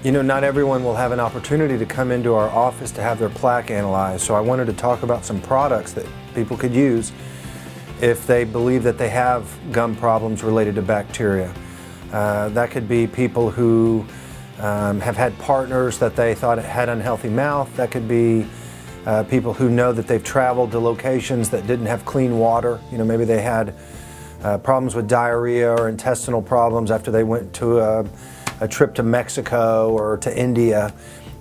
You know, not everyone will have an opportunity to come into our office to have their plaque analyzed, so I wanted to talk about some products that people could use if they believe that they have gum problems related to bacteria. That could be people who have had partners that they thought had unhealthy mouth. That could be people who know that they've traveled to locations that didn't have clean water. You know, maybe they had problems with diarrhea or intestinal problems after they went to a trip to Mexico or to India.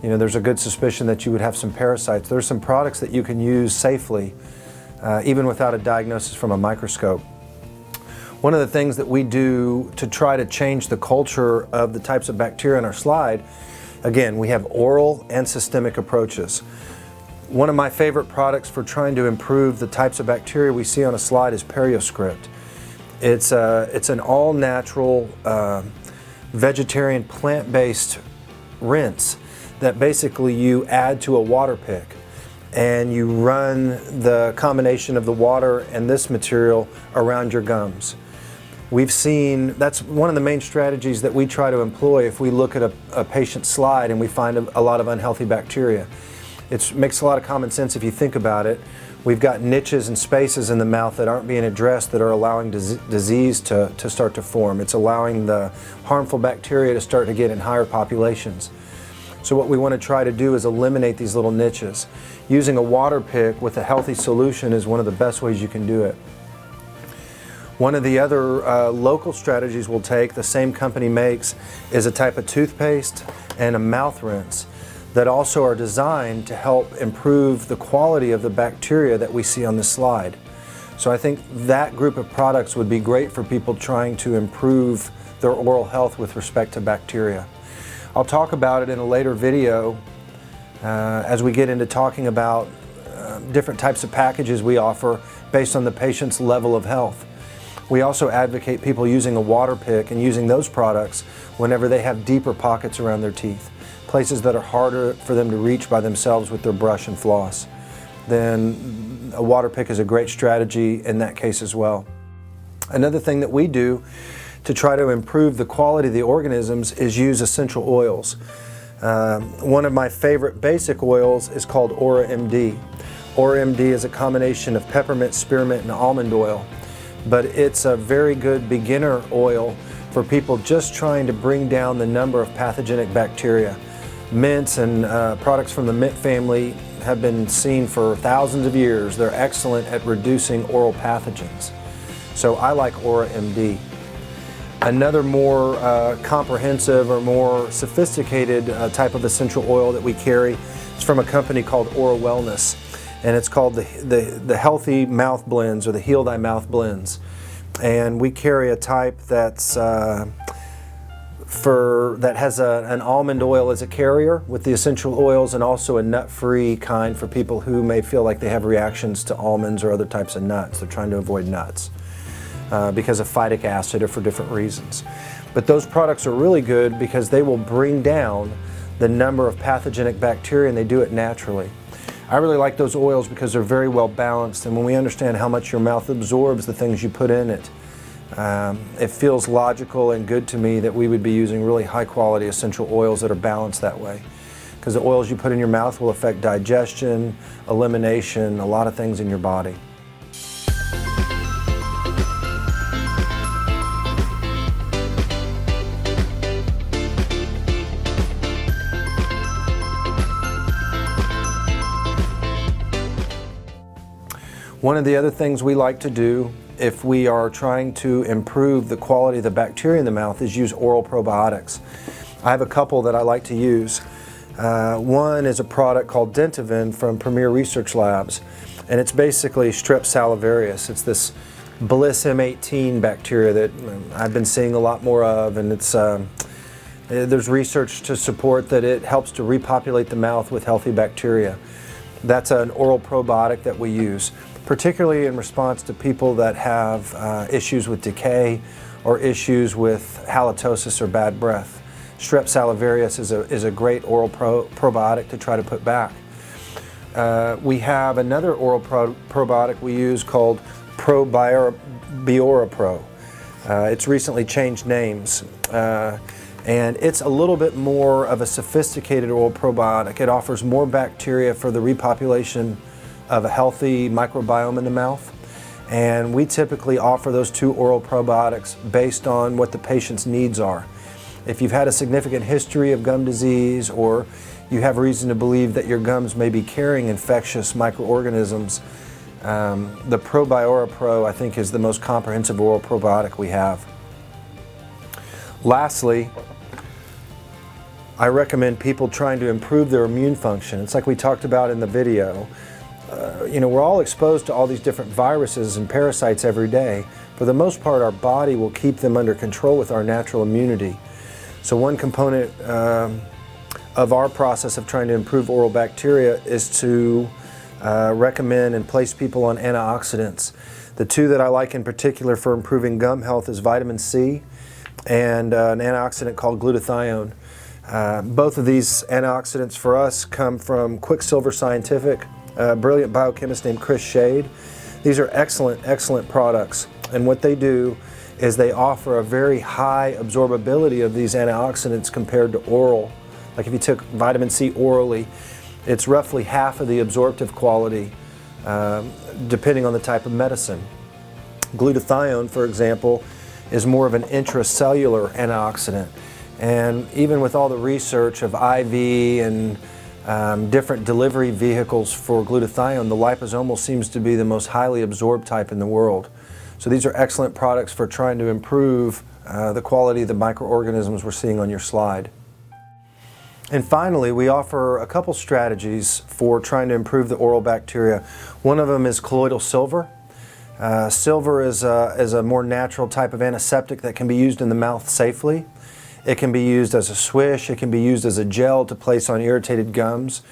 You know, there's a good suspicion that you would have some parasites. There's some products that you can use safely, even without a diagnosis from a microscope. One of the things that we do to try to change the culture of the types of bacteria in our slide, again, we have oral and systemic approaches. One of my favorite products for trying to improve the types of bacteria we see on a slide is PerioScript. It's an all-natural, vegetarian, plant-based rinse that basically you add to a water pick, and you run the combination of the water and this material around your gums. We've seen, that's one of the main strategies that we try to employ if we look at a patient's slide and we find a lot of unhealthy bacteria. It makes a lot of common sense if you think about it. We've got niches and spaces in the mouth that aren't being addressed that are allowing disease to start to form. It's allowing the harmful bacteria to start to get in higher populations. So what we want to try to do is eliminate these little niches. Using a water pick with a healthy solution is one of the best ways you can do it. One of the other local strategies we'll take, the same company makes, is a type of toothpaste and a mouth rinse that also are designed to help improve the quality of the bacteria that we see on the slide. So I think that group of products would be great for people trying to improve their oral health with respect to bacteria. I'll talk about it in a later video as we get into talking about different types of packages we offer based on the patient's level of health. We also advocate people using a water pick and using those products whenever they have deeper pockets around their teeth, places that are harder for them to reach by themselves with their brush and floss. Then a water pick is a great strategy in that case as well. Another thing that we do to try to improve the quality of the organisms is use essential oils. One of my favorite basic oils is called Aura MD. Aura MD is a combination of peppermint, spearmint, and almond oil, but it's a very good beginner oil for people just trying to bring down the number of pathogenic bacteria. Mints and products from the mint family have been seen for thousands of years. They're excellent at reducing oral pathogens. So I like Aura MD. Another more comprehensive or more sophisticated type of essential oil that we carry is from a company called Aura Wellness, and it's called the Healthy Mouth Blends, or the Heal Thy Mouth Blends. And we carry a type that's that has an almond oil as a carrier with the essential oils, and also a nut-free kind for people who may feel like they have reactions to almonds or other types of nuts. They're trying to avoid nuts because of phytic acid or for different reasons. But those products are really good because they will bring down the number of pathogenic bacteria, and they do it naturally. I really like those oils because they're very well balanced, and when we understand how much your mouth absorbs the things you put in it, it feels logical and good to me that we would be using really high quality essential oils that are balanced that way. Because the oils you put in your mouth will affect digestion, elimination, a lot of things in your body. One of the other things we like to do if we are trying to improve the quality of the bacteria in the mouth is use oral probiotics. I have a couple that I like to use. One is a product called Dentaven from Premier Research Labs, and it's basically Strep salivarius. It's this Bliss M18 bacteria that I've been seeing a lot more of, and it's there's research to support that it helps to repopulate the mouth with healthy bacteria. That's an oral probiotic that we use, particularly in response to people that have issues with decay or issues with halitosis or bad breath. Strep salivarius is a great oral probiotic to try to put back. We have another oral probiotic we use called Biora Pro. It's recently changed names. And it's a little bit more of a sophisticated oral probiotic. It offers more bacteria for the repopulation of a healthy microbiome in the mouth. And we typically offer those 2 oral probiotics based on what the patient's needs are. If you've had a significant history of gum disease, or you have reason to believe that your gums may be carrying infectious microorganisms, the Probiora Pro, I think, is the most comprehensive oral probiotic we have. Lastly, I recommend people trying to improve their immune function. It's like we talked about in the video. We're all exposed to all these different viruses and parasites every day. For the most part, our body will keep them under control with our natural immunity. So one component of our process of trying to improve oral bacteria is to recommend and place people on antioxidants. The 2 that I like in particular for improving gum health is vitamin C and an antioxidant called glutathione. Both of these antioxidants for us come from Quicksilver Scientific, a brilliant biochemist named Chris Shade. These are excellent products, and what they do is they offer a very high absorbability of these antioxidants compared to oral. Like if you took vitamin C orally, it's roughly half of the absorptive quality, depending on the type of medicine. Glutathione, for example, is more of an intracellular antioxidant. And even with all the research of IV and different delivery vehicles for glutathione, the liposomal seems to be the most highly absorbed type in the world. So these are excellent products for trying to improve the quality of the microorganisms we're seeing on your slide. And finally, we offer a couple strategies for trying to improve the oral bacteria. One of them is colloidal silver. Silver is a more natural type of antiseptic that can be used in the mouth safely. It can be used as a swish, it can be used as a gel to place on irritated gums.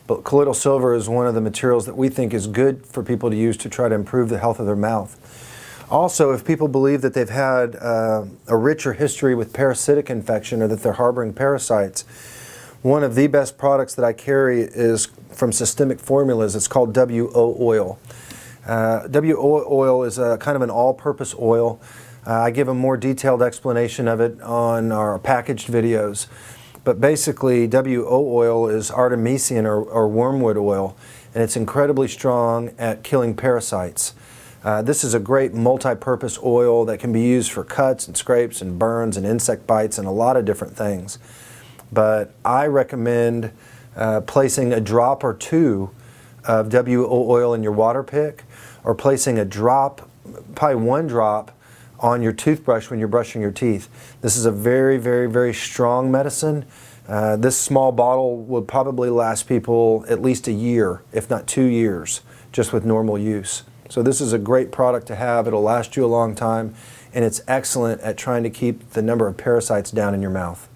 But colloidal silver is one of the materials that we think is good for people to use to try to improve the health of their mouth. Also, if people believe that they've had a richer history with parasitic infection or that they're harboring parasites, one of the best products that I carry is from Systemic Formulas. It's called WO oil. WO oil is a kind of an all-purpose oil. I give a more detailed explanation of it on our packaged videos. But basically, WO oil is artemisian or wormwood oil, and it's incredibly strong at killing parasites. This is a great multi-purpose oil that can be used for cuts and scrapes and burns and insect bites and a lot of different things. But I recommend placing a drop or 2 of WO oil in your water pick, or placing a drop, probably 1 drop, on your toothbrush when you're brushing your teeth. This is a very strong medicine. This small bottle would probably last people at least a year, if not 2 years, just with normal use. So this is a great product to have. It'll last you a long time, and it's excellent at trying to keep the number of parasites down in your mouth.